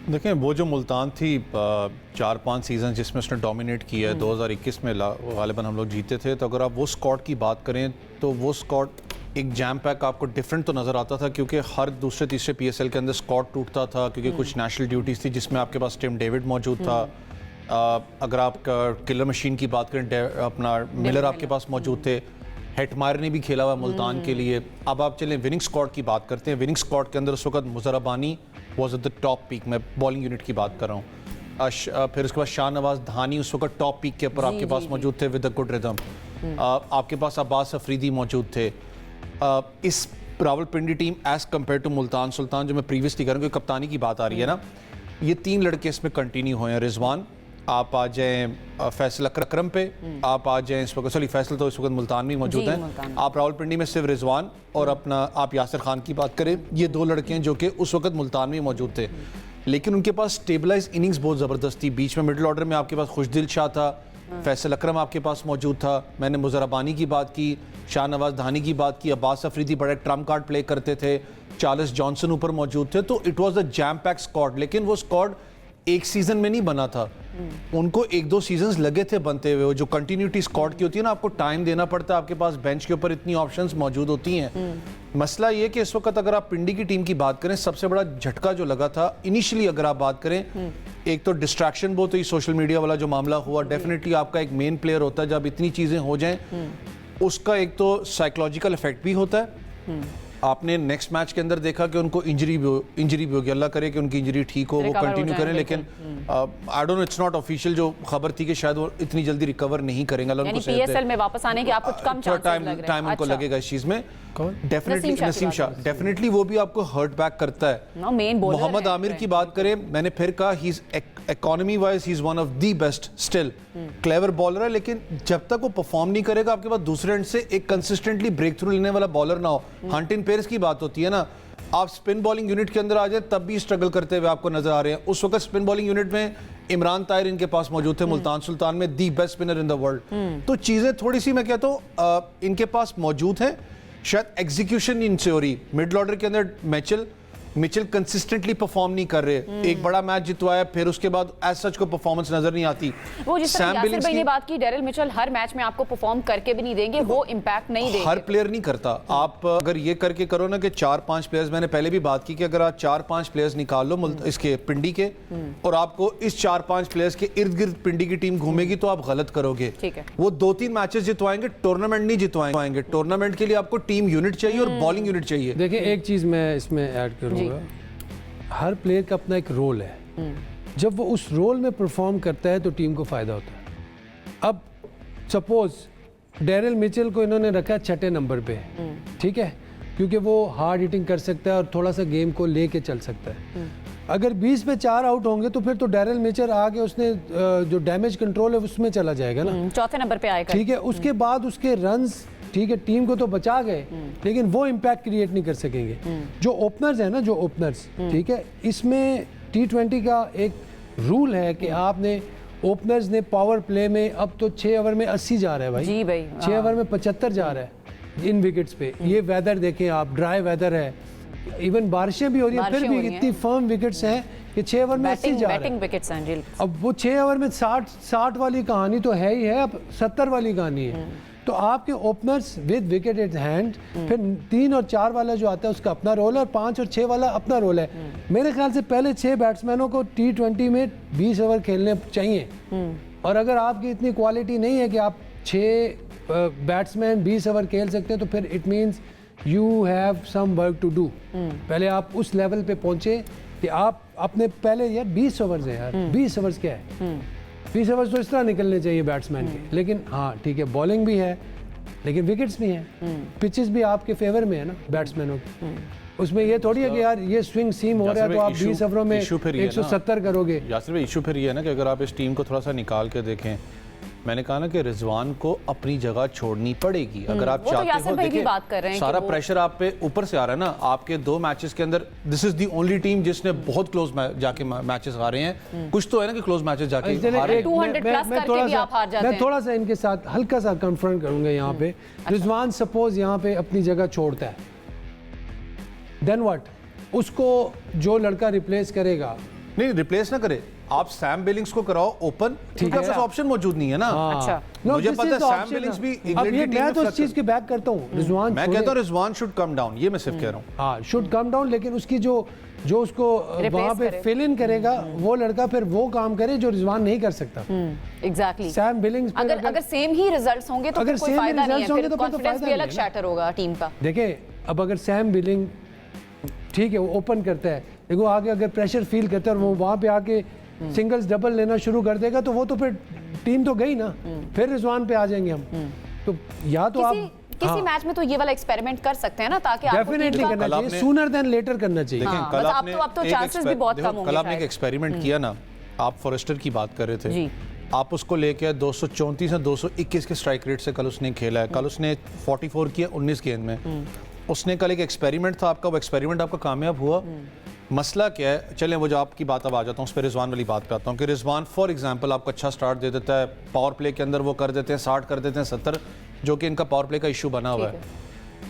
देखें, वो जो मुल्तान थी 4-5 सीज़न जिसमें उसने डोमिनेट किया है, 2021 में गालिबन हम लोग जीते थे, तो अगर आप वो स्क्वाड की बात करें तो वो स्क्वाड एक जैम पैक आपको डिफरेंट तो नज़र आता था, क्योंकि हर दूसरे तीसरे पीएसएल के अंदर स्क्वाड टूटता था, क्योंकि कुछ नेशनल ड्यूटीज़ थी जिसमें आपके पास टिम डेविड मौजूद था। अगर आप किलर मशीन की बात करें, अपना मिलर आपके पास मौजूद थे, हेटमायर ने भी खेला हुआ मुल्तान के लिए। अब आप चलें विनिंग स्क्वाड की बात करते हैं। विनिंग स्क्वाड के अंदर उस वक्त Muzarabani was at the top peak, मैं बॉलिंग यूनिट की बात कर रहा हूँ। फिर उसके बाद शाहनवाज धानी उस वक्त टॉप पीक के ऊपर आपके पास मौजूद थे विद अ गुड रिदम। आपके पास अब्बास अफरीदी मौजूद थे। इस Rawalpindi team as compare to Multan Sultan, जो मैं प्रीवियसली कर रहा हूँ, कप्तानी की बात आ रही है ना, ये 3 लड़के इसमें कंटिन्यू हुए हैं। रिजवान, आप आ जाएं फैसल अकरम पे, आप आ जाएं इस वक्त, सॉरी फैसल तो इस वक्त मुल्तान में मौजूद हैं, आप रावलपिंडी में सिर्फ रिजवान और अपना आप यासिर खान की बात करें, ये 2 लड़के हैं जो कि उस वक्त मुल्तान में मौजूद थे। लेकिन उनके पास स्टेबलाइज इनिंग्स बहुत ज़बरदस्त थी। बीच में मिडिल ऑर्डर में आपके पास खुशदिल शाह था, फैसल अकरम आपके पास मौजूद था, मैंने मुजरबानी की बात की, शाहनवाज धानी की बात की, अब्बास अफरीदी बड़ा ट्रम्प कार्ड प्ले करते थे, चार्ल्स जॉनसन ऊपर मौजूद थे। तो it was a jam pack squad. लेकिन वो स्क्वाड एक सीजन में नहीं बना था, उनको 1-2 सीजन्स लगे थे बनते हुए। जो कंटिन्यूटी स्क्वाड की होती है ना, आपको टाइम देना पड़ता है, आपके पास बेंच के ऊपर इतनी ऑप्शंस मौजूद होती हैं। मसला ये कि इस वक्त अगर आप पिंडी की टीम की बात करें, सबसे बड़ा झटका जो लगा था इनिशियली, अगर आप बात करें, एक तो डिस्ट्रैक्शन बहुत हुई, सोशल मीडिया वाला जो मामला हुआ, डेफिनेटली आपका एक मेन प्लेयर होता है, जब इतनी चीज़ें हो जाएं उसका एक तो साइकोलॉजिकल इफेक्ट भी होता है। आपने नेक्स्ट मैच के अंदर देखा कि उनको इंजरी भी होगी, अल्लाह करे कि उनकी इंजरी ठीक हो, वो कंटिन्यू करें, लेकिन I don't know, it's not official जो खबर थी कि शायद वो इतनी जल्दी रिकवर नहीं करेंगे। यानी पीएसएल में वापस आने के आपको कम चांसेस लग रहे हैं। टाइम उनको लगेगा इस चीज में। डेफिनेटली नसीम शाह, डेफिनेटली वो भी आपको हर्ट बैक करता है। मोहम्मद आमिर की बात करें, मैंने फिर कहा he is economy wise he is one of the best, still clever bowler है, लेकिन जब तक वो परफॉर्म नहीं करेगा, आपके पास दूसरे एंड से एक कंसिस्टेंटली ब्रेक थ्रू लेने वाला बॉलर ना हो। हंट इन पेयर्स की बात होती है ना, आप स्पिन बॉलिंग यूनिट के अंदर आ जाए तब भी स्ट्रगल करते हुए आपको नजर आ रहे हैं। उस वक्त स्पिन बॉलिंग यूनिट में इमरान ताहिर इनके पास मौजूद थे, मुल्तान सुल्तान में the best spinner in the world. तो चीजें थोड़ी सी मैं कहता हूँ इनके पास मौजूद है, शायद एग्जीक्यूशन इनसे हो रही। मिडल ऑर्डर के अंदर मिचेल कंसिस्टेंटली परफॉर्म नहीं कर रहे। एक बड़ा मैच जितवाया, फिर उसके बाद एज सच को परफॉर्मेंस नजर नहीं आती। वो जिस तरह यासिर भाई ने बात की, डेरिल मिचेल हर मैच में आपको परफॉर्म करके भी नहीं देंगे, वो इंपैक्ट नहीं देंगे। हर प्लेयर नहीं करता। आप अगर ये करके करो ना कि 4-5 प्लेयर्स, मैंने पहले भी बात की कि अगर आप 4-5 प्लेयर्स निकाल लो इसके पिंडी के, और आपको इस 4-5 प्लेयर्स के इर्द गिर्द पिंडी की टीम घूमेगी तो आप गलत करोगे। वो 2-3 मैचेस जितवाएंगे, टूर्नामेंट नहीं जितवाएंगे। टूर्नामेंट के लिए आपको टीम यूनिट चाहिए और बॉलिंग यूनिट चाहिए। देखिए एक चीज मैं इसमें ऐड करूंगा, हर प्लेयर का अपना एक रोल है। जब वो उस रोल में परफॉर्म करता है तो टीम को फायदा होता है। अब सपोज डेरिल मिचेल को इन्होंने रखा 6 नंबर पे, ठीक है, क्योंकि वो हार्ड हिटिंग कर सकता है और थोड़ा सा गेम को लेके चल सकता है। अगर 20 पे 4 आउट होंगे तो फिर तो डेरिल मिचेल आगे उसने जो डैमेज कंट्रोल है उसमें चला जाएगा ना, 4थे नंबर पे आएगा, ठीक है। उसके बाद उसके रन्स, ठीक है, टीम को तो बचा गए, लेकिन वो इम्पैक्ट क्रिएट नहीं कर सकेंगे। जो ओपनर्स है ना, जो ओपनर्स, ठीक है, इसमें T20 का एक रूल है कि आपने ओपनर्स ने पावर प्ले में, अब तो 6 ओवर में 80 जा रहा है भाई, जी भाई, 6 ओवर में 75 जा रहा है इन विकेट्स पे। ये वेदर देखें आप, ड्राई वेदर है, इवन बारिशें भी हो रही है, फिर भी इतनी फर्म विकेट्स हैं कि 6 ओवर में 80 जा रहा है। अब वो 6 ओवर में 60 वाली कहानी तो है ही है, अब 70 वाली कहानी है। तो आपके openers with wicket eight hand, फिर 3 और 4 वाला जो आता है उसका अपना रोल है, और 5 और 6 वाला अपना रोल है। मेरे ख्याल से पहले 6 बैट्समैनों को T20 में 20 ओवर खेलने चाहिए। और अगर आपकी इतनी क्वालिटी नहीं है कि आप 6 बैट्समैन 20 ओवर खेल सकते हैं, तो फिर it means you have some work to do. पहले आप उस लेवल पे पहुंचे कि आप अपने पहले, यार 20 ओवर्स है यार, 20 ओवर्स क्या है, 20 ओवर्स तो इस तरह निकलने चाहिए बैट्समैन के। लेकिन हाँ ठीक है, बॉलिंग भी है लेकिन विकेट्स भी हैं, पिचेस भी आपके फेवर में है ना बैट्समैनों के। उसमें ये थोड़ी है कि यार ये स्विंग सीम हो रहा है तो आप 20 ओवरों में 170 करोगे। यासिर भाई, इशू फिर ये है ना कि अगर आप इस टीम को थोड़ा सा निकाल के देखें, मैंने कहा ना कि रिजवान को अपनी जगह छोड़नी पड़ेगी। अगर आप चाहते हो, देखिए सारा प्रेशर आप पे ऊपर से आ रहा है ना। आपके 2 मैचेस के अंदर this is the only team जिसने बहुत क्लोज जाके मैचेस हारे हैं। कुछ तो है ना कि क्लोज मैचेस जाके हारे। 200 प्लस करके भी आप हार जाते हैं। मैं थोड़ा सा इनके साथ हल्का सा कन्फ्रंट करूंगा यहाँ पे। रिजवान सपोज यहाँ पे अपनी जगह छोड़ता है, देन व्हाट? उसको जो लड़का रिप्लेस करेगा, नहीं रिप्लेस ना करे, आप सैम बिलिंग्स को कराओ ओपन, ठीक है, ऑप्शन मौजूद नहीं है ना। अच्छा, मुझे पता है सैम बिलिंग्स भी इंग्लैंड की टीम मैं तो इस चीज की बैक करता हूं। रिजवान, मैं कहता हूं रिजवान शुड कम डाउन, ये मैं सिर्फ कह रहा हूं। हां, शुड कम डाउन, लेकिन उसकी जो उसको वहां पे फिल इन करेगा वो लड़का फिर वो काम करे जो रिजवान नहीं कर सकता। एग्जैक्टली। सैम बिलिंग्स अगर सेम ही रिजल्ट्स होंगे तो कोई फायदा नहीं है, फिर कॉन्फिडेंस भी अलग शैटर होगा टीम का। देखिए अब अगर सैम बिलिंग ठीक है वो ओपन करता है, देखो आगे अगर प्रेशर फील करता है और वो वहां पे आके सिंगल्स डबल लेना शुरू कर देगा तो वो तो फिर टीम तो गई ना, फिर रिजवान पे आ जाएंगे हम। तो या तो आप किसी मैच में तो ये वाला एक्सपेरिमेंट कर सकते हैं ना, ताकि आपको डेफिनेटली करना चाहिए, सूनर देन लेटर करना चाहिए। कल आपने अब तो चांसेस भी बहुत कम होंगे। कल आपने एक एक्सपेरिमेंट किया ना, आप फॉरेस्टर की बात कर रहे थे, आप उसको लेके 234 से 221 के स्ट्राइक रेट से कल उसने खेला है। कल उसने 44 किया 19 गेंद में। उसने कल एक एक्सपेरिमेंट था आपका, वो एक्सपेरिमेंट आपका कामयाब हुआ। मसला क्या है, चलें वो जो आपकी बात अब आ जाता हूँ उस पर, रिजवान वाली बात पे आता हूँ कि रिजवान फॉर एग्जांपल आपको अच्छा स्टार्ट दे देता है, पावर प्ले के अंदर वो कर देते हैं 60 कर देते हैं 70, जो कि इनका पावर प्ले का इशू बना हुआ है।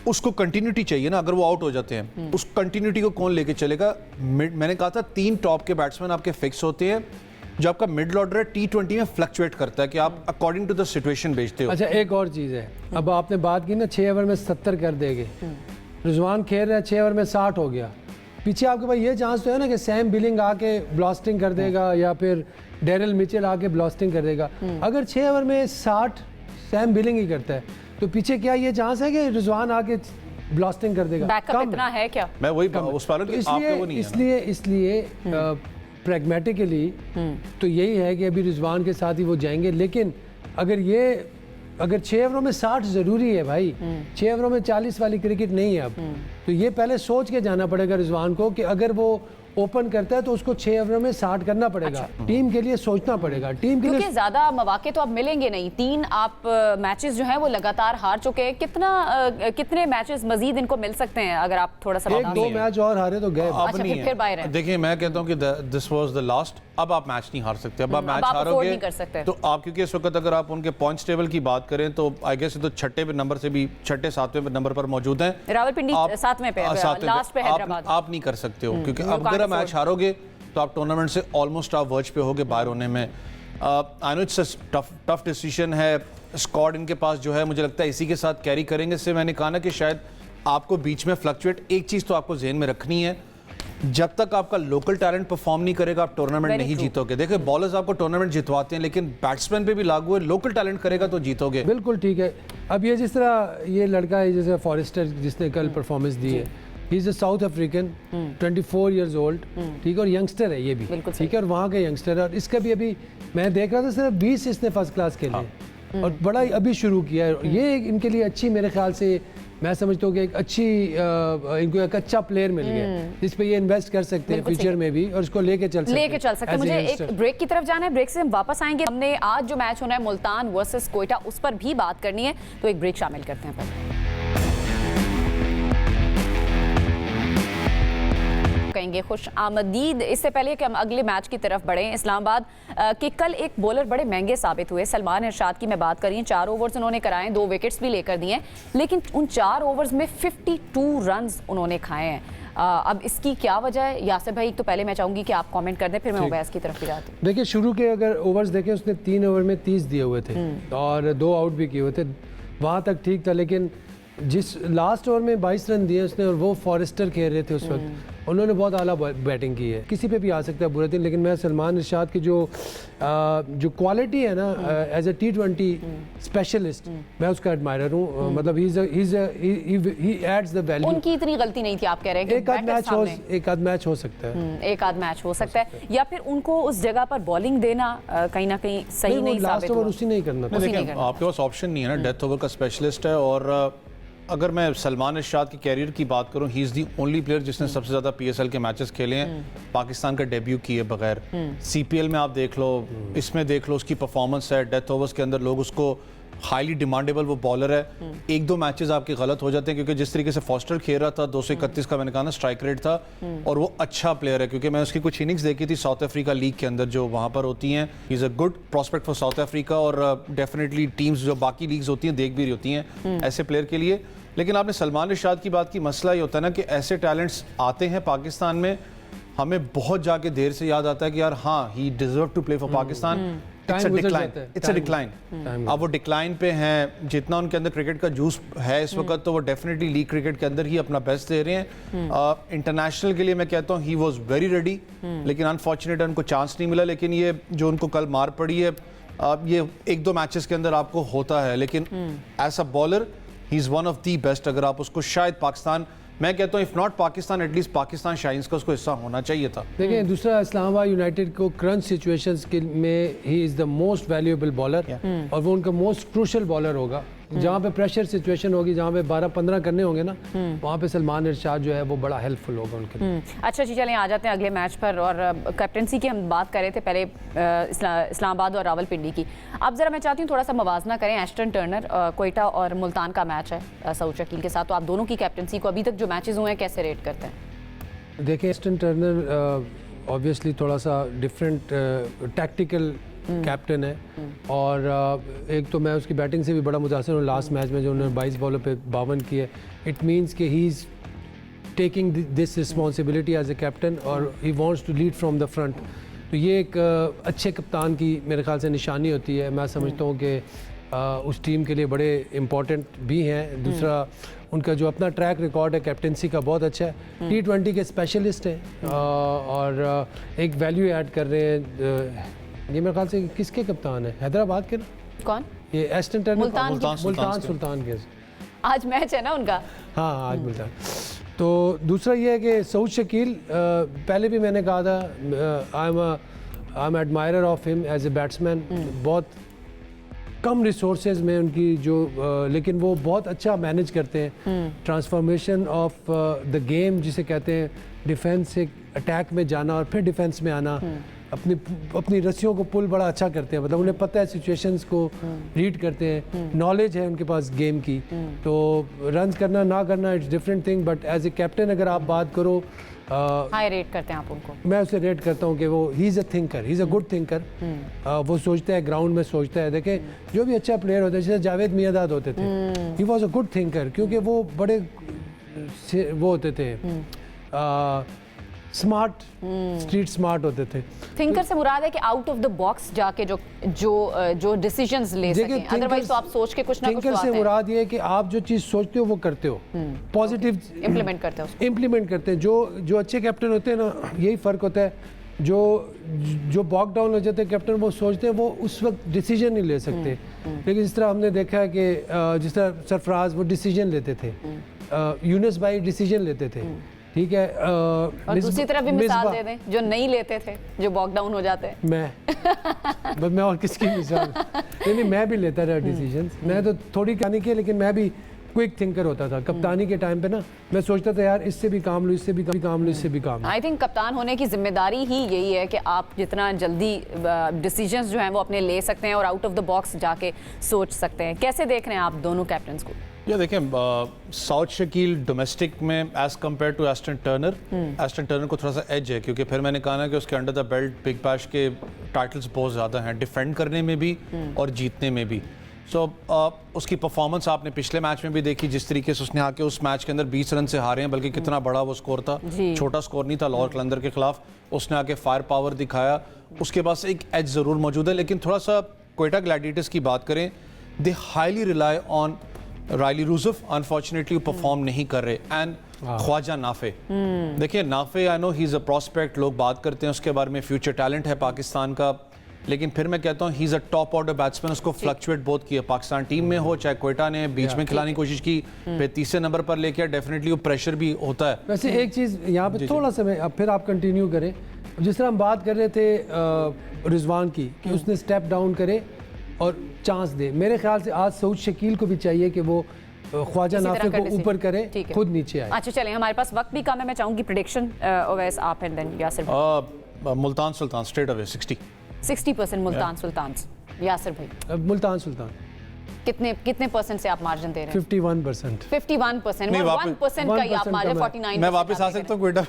उसको कंटिन्यूटी चाहिए ना, अगर वो आउट हो जाते हैं उस कंटिन्यूटी को कौन लेके चलेगा? मैंने कहा था 3 टॉप के बैट्समैन आपके फिक्स होते हैं, जो आपका मिडल ऑर्डर है T20 में फ्लक्चुएट करता है कि आप अकॉर्डिंग टू द सिचुएशन भेजते हो। अच्छा एक और चीज़ है, अब आपने बात की ना 6 ओवर में 70 कर देंगे, रिजवान खेल रहा है 6 ओवर में 60 हो गया, पीछे आपके पास ये चांस तो है ना कि सैम बिलिंग आके ब्लास्टिंग कर देगा या फिर डेरिल मिचेल आके ब्लास्टिंग कर देगा। अगर 6 ओवर में 60 सैम बिलिंग ही करता है तो पीछे क्या ये चांस है कि रिजवान आके ब्लास्टिंग कर देगा? बैकअप इतना है क्या? मैं वही उस पालन तो की आपके वो नहीं है इसलिए प्रैग्मेटिकली तो यही है कि अभी रिजवान के साथ ही वो जाएंगे, लेकिन अगर 6 ओवरों में 60 ज़रूरी है भाई, 6 ओवरों में 40 वाली क्रिकेट नहीं है अब, तो ये पहले सोच के जाना पड़ेगा रिजवान को कि अगर वो ओपन करता है तो उसको 6 ओवर में 60 करना पड़ेगा। टीम के लिए सोचना पड़ेगा, टीम के लिए क्योंकि ज्यादा मौके तो अब मिलेंगे नहीं। 3 आप मैचेस जो हैं वो लगातार हार चुके हैं। कितने मैचेस मजीद इनको मिल सकते हैं अगर आप थोड़ा सा 1-2 मैच और हारे तो गए। अब नहीं फिर बाहर है। देखिए मैं कहता हूँ कि दिस वाज द लास्ट, अब आप मैच नहीं हार सकते, अब आप मैच हारोगे तो आप, क्योंकि इस वक्त अगर आप उनके पॉइंट्स टेबल की बात करें तो आई गेस तो छठे नंबर से भी 6-7वें नंबर पर मौजूद हैं। रावलपिंडी 7वें पे, लास्ट पे हैदराबाद। आप नहीं कर सकते हो क्योंकि अब अगर मैच हारोगे तो आप टूर्नामेंट से ऑलमोस्ट आप वर्ज पे होगे बाहर होने में। I know it's tough decision है, स्क्वाड इनके पास जो है मुझे लगता है इसी के साथ कैरी करेंगे। इससे मैंने कहा ना कि शायद आपको बीच में फ्लक्चुएट, एक चीज़ तो आपको जहन में रखनी है, जब तक आपका लोकल टैलेंट परफॉर्म नहीं करेगा आप टूर्नामेंट नहीं जीतोगे। देखिए बॉलर्स आपको टूर्नामेंट जितवाते हैं लेकिन बैट्समैन पे भी लागू है, लोकल टैलेंट करेगा तो जीतोगे। बिल्कुल ठीक है। अब ये जिस तरह ये लड़का है जैसे फॉरेस्टर जिसने कल परफॉर्मेंस दी है, ही is a south African 24 years old, ठीक है, और यंगस्टर है ये भी, ठीक है, और वहाँ का यंगस्टर है। और इसका भी अभी मैं देख रहा था सिर्फ 20 इसने फर्स्ट क्लास खेले और बड़ा अभी शुरू किया है। ये इनके लिए अच्छी, मेरे ख्याल से मैं समझता हूँ कि एक अच्छी इनको एक अच्छा प्लेयर मिल गया जिस पे ये इन्वेस्ट कर सकते हैं फ्यूचर में भी और इसको लेके चल सकते हैं। मुझे एक ब्रेक की तरफ जाना है, ब्रेक से हम वापस आएंगे। हमने आज जो मैच होना है मुल्तान वर्सेस कोयटा उस पर भी बात करनी है, तो एक ब्रेक शामिल करते हैं पहले। कहेंगे खुश आमदीद। इससे पहले कि हम अगले मैच की तरफ बढ़ें, इस्लामाबाद के कल एक बॉलर बड़े महंगे साबित हुए। सलमान इरशाद की मैं बात कर रही हूँ, 4 ओवर्स उन्होंने कराए, 2 विकेट्स भी लेकर दिए, लेकिन उन 4 ओवर्स में 52 रन्स उन्होंने खाए हैं। अब इसकी क्या वजह है? यासिर भाई तो पहले मैं चाहूंगी कि आप कमेंट कर दें, फिर मैं उबैस की तरफ भी जाती हूँ। देखिए शुरू के अगर ओवर्स देखें उसने 3 ओवर में 30 दिए हुए थे और 2 आउट भी किए हुए थे, वहाँ तक ठीक था, लेकिन जिस लास्ट ओवर में 22 रन दिए उसने और वो फॉरेस्टर खेल रहे थे उस वक्त, उन्होंने बहुत आला बैटिंग की है। किसी पे भी आ सकता है बुरा दिन, लेकिन मैं सलमान इरशाद की जो क्वालिटी है ना एज ए T20 स्पेशलिस्ट, मैं उसका एडमायरर हूँ। मतलब ही एड्स द वैल्यू। उनकी इतनी गलती नहीं थी आप कह रहे हैं कि एक आध मैच हो सकता है, एक आध मैच हो सकता है, या फिर उनको उस जगह पर बॉलिंग देना कहीं ना कहीं सही नहीं साबित हुआ। उसी नहीं करना था। आपके पास ऑप्शन नहीं है ना, डेथ ओवर का स्पेशलिस्ट है। और अगर मैं सलमान इरशाद के कैरियर की बात करूं, he is the only player जिसने सबसे ज़्यादा PSL के मैचेस खेले हैं पाकिस्तान का डेब्यू किए बगैर। CPL में आप देख लो, इसमें देख लो, उसकी परफॉर्मेंस है। डेथ ओवर्स के अंदर लोग उसको हाईली डिमांडेबल वो बॉलर है। 1-2 मैचेस आपके गलत हो जाते हैं क्योंकि जिस तरीके से फॉस्टर खेल रहा था, 231 का मैंने कहा ना स्ट्राइक रेट था, और वो अच्छा प्लेयर है क्योंकि मैं उसकी कुछ इनिंग्स देखी थी साउथ अफ्रीका लीग के अंदर जो वहाँ पर होती हैं। ही is a good prospect for south Africa और डेफिनेटली टीम्स जो बाकी लीग्स होती हैं देख भी रही होती हैं ऐसे प्लेयर के लिए। लेकिन आपने सलमान इरशाद की बात की, मसला ये होता है ना कि ऐसे टैलेंट्स आते हैं पाकिस्तान में, हमें बहुत जाके देर से याद आता है कि यार हाँ he deserve to play for Pakistan. It's a decline. अब वो डिक्लाइन पे हैं। जितना उनके अंदर क्रिकेट का जूस है इस वक्त तो वो डेफिनेटली लीग क्रिकेट के अंदर ही अपना बेस्ट दे रहे हैं। इंटरनेशनल के लिए मैं कहता हूँ ही वाज वेरी रेडी, लेकिन अनफॉर्चुनेट उनको चांस नहीं मिला। लेकिन ये जो उनको कल मार पड़ी है, ये 1-2 मैचेस के अंदर आपको होता है, लेकिन as a bowler he is one of the best. अगर आप उसको शायद पाकिस्तान, मैं कहता हूँ if not Pakistan at least Pakistan Shaheens का उसको हिस्सा होना चाहिए था। देखिए दूसरा, इस्लामाबाद यूनाइटेड को क्रंच सिचुएशंस के में he is the most valuable bowler और वो उनका मोस्ट क्रूशल बॉलर होगा। जहाँ पे प्रेशर सिचुएशन होगी, जहाँ पे 12-15 करने होंगे ना, वहाँ पे सलमान इरशाद जो है वो बड़ा हेल्पफुल होगा उनके लिए। अच्छा जी, चलें आ जाते हैं अगले मैच पर। और कैप्टनसी की हम बात कर रहे थे पहले इस्लामाबाद और रावलपिंडी की। अब ज़रा मैं चाहती हूँ थोड़ा सा मवाजना करें। एस्टन टर्नर, कोयटा और मुल्तान का मैच है सऊद शकील के साथ, तो आप दोनों की कैप्टनसी को अभी तक जो मैचेस हुए हैं कैसे रेट करते हैं? देखिए एस्टन टर्नर ऑब्वियसली थोड़ा सा डिफरेंट टैक्टिकल कैप्टन है और एक तो मैं उसकी बैटिंग से भी बड़ा मुतासर हूँ। लास्ट मैच में जो उन्होंने 22 बॉलों पे 52 किए, इट मींस कि he is taking this responsibility as a captain और he wants to lead from the front. तो ये एक अच्छे कप्तान की मेरे ख्याल से निशानी होती है। मैं समझता हूँ कि उस टीम के लिए बड़े इम्पोर्टेंट भी हैं। दूसरा उनका जो अपना ट्रैक रिकॉर्ड है कैप्टनसी का बहुत अच्छा है। T20 के स्पेशलिस्ट हैं और एक वैल्यू ऐड कर रहे हैं। ये मेरे ख्याल से किसके कप्तान है, हैदराबाद के ना? कौन? ये एस्टन टर्नर, मुल्तान सुल्तान के। आज मैच है ना उनका। हाँ आज मुल्तान। तो दूसरा ये है कि सऊद शकील, पहले भी मैंने कहा था I am admirer of him as a batsman. बहुत कम रिसोर्सेज में उनकी जो लेकिन वो बहुत अच्छा मैनेज करते हैं ट्रांसफॉर्मेशन ऑफ द गेम जिसे कहते हैं, डिफेंस से अटैक में जाना और फिर डिफेंस में आना। अपनी रस्सियों को पुल बड़ा अच्छा करते हैं, मतलब उन्हें पता है सिचुएशंस को रीड करते हैं, नॉलेज है उनके पास गेम की। तो रन करना ना करना it's different thing, but as a captain अगर आप बात करो, हाई रेट करते हैं आप उनको। मैं उसे रेट करता हूँ कि वो ही is a thinker, he is a good thinker. वो सोचता है, ग्राउंड में सोचता है। देखें जो भी अच्छा प्लेयर होता है, जैसे जावेद मियांदाद होते थे, he was a good thinker, क्योंकि वो बड़े वो होते थे स्मार्ट, स्ट्रीट स्मार्ट होते थे। थिंकर से मुराद है कि आउट ऑफ द बॉक्स जाके जो डिसीजंस ले सकें, अदरवाइज तो आप सोच के कुछ ना कुछ। थिंकर से मुराद ये है कि आप जो चीज़ सोचते हो वो करते हो, पॉजिटिव इम्प्लीमेंट करते हो, इम्प्लीमेंट करते हैं। जो अच्छे कैप्टन होते हैं ना, यही फ़र्क होता है। जो बॉक डाउन हो जाते हैं कैप्टन, वो सोचते हैं, वो उस वक्त डिसीजन नहीं ले सकते। लेकिन इस तरह हमने देखा है कि जिस तरह सरफराज वो डिसीजन लेते थे, यूनुस भाई डिसीजन लेते थे, ठीक है। और दूसरी तरफ भी मिसाल दे दें जो नहीं लेते थे, जो बॉक डाउन हो जाते हैं। मैं और किसकी मिसाल? नहीं, मैं भी लेता रहा डिसीजंस। मैं तो थोड़ी कहानी की, लेकिन मैं भी क्विक थिंकर होता था कप्तानी के टाइम पे ना। मैं सोचता था यार इससे भी काम लो, इससे भी काम लो, इससे भी काम लो। आई थिंक कप्तान होने की जिम्मेदारी ही यही है कि आप जितना जल्दी डिसीजंस जो हैं वो अपने ले सकते हैं और आउट ऑफ द बॉक्स जाके सोच सकते हैं। कैसे देख रहे हैं आप दोनों कैप्टन्स को? ये देखें, साउद शकील डोमेस्टिक में as compare to Ashton Turner को थोड़ा सा एज है, क्योंकि फिर मैंने कहा ना कि उसके under the belt big bash के टाइटल्स बहुत ज़्यादा हैं, डिफेंड करने में भी और जीतने में भी। सो उसकी परफॉर्मेंस आपने पिछले मैच में भी देखी, जिस तरीके से उसने आके उस मैच के अंदर 20 रन से हारे हैं, बल्कि कितना बड़ा वो स्कोर था, छोटा स्कोर नहीं था लाहौर कलंदर के खिलाफ। उसने आके फायर पावर दिखाया, उसके पास एक एज ज़रूर मौजूद है। लेकिन थोड़ा सा क्वेटा ग्लैडिएटर्स की बात करें, they highly rely on Rilee Rossouw, unfortunately perform नहीं कर रहे। एंड ख्वाजा नाफे, देखिए Nafay, I know he is a prospect, लोग बात करते हैं उसके बारे में, फ्यूचर टैलेंट है पाकिस्तान का, लेकिन फिर मैं कहता हूँ ही is a top order batsman. उसको फ्लक्चुएट बहुत किया, पाकिस्तान टीम में हो चाहे क्वेटा ने बीच में खिलाने की कोशिश की, फिर तीसरे नंबर पर लेके डेफिनेटली वो प्रेशर भी होता है। वैसे एक चीज़ यहाँ पे थोड़ा सा मैं, अब फिर आप कंटिन्यू करें। जिस तरह हम बात कर रहे थे रिजवान की, कि उसने स्टेप डाउन करे और चांस दे, मेरे ख्याल से आज सऊद शकील को भी चाहिए कि वो ख्वाजा नाफे को ऊपर करे, खुद नीचे आए। अच्छा चलें, हमारे पास वक्त भी कम है, मैं चाहूँगी प्रेडिक्शन ओवैस आप and then Yasir. Multan Sultan straight away 60% Multan Sultan. Yasir भाई, मुल्तान सुल्तान कितने परसेंट से आप मार्जिन दे रहे हैं? 51%। 51%, 1% का ही आप मार्जिन 49%। मैं वापस आ सकता हूँ क्वेटा?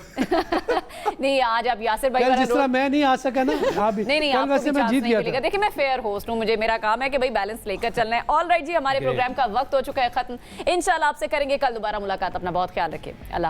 नहीं, आज आप यासिर भाई जिस तरह मैं नहीं आ सका ना, आप नहीं आपको भी चांस नहीं मिलेगा। देखिए मैं फेयर होस्ट हूँ, मुझे मेरा काम है कि भाई बैलेंस लेकर चलना है। ऑल राइट जी, हमारे प्रोग्राम का वक्त हो चुका है खत्म। इंशाल्लाह आपसे करेंगे कल दोबारा मुलाकात। अपना बहुत ख्याल रखिए। अल्लाह।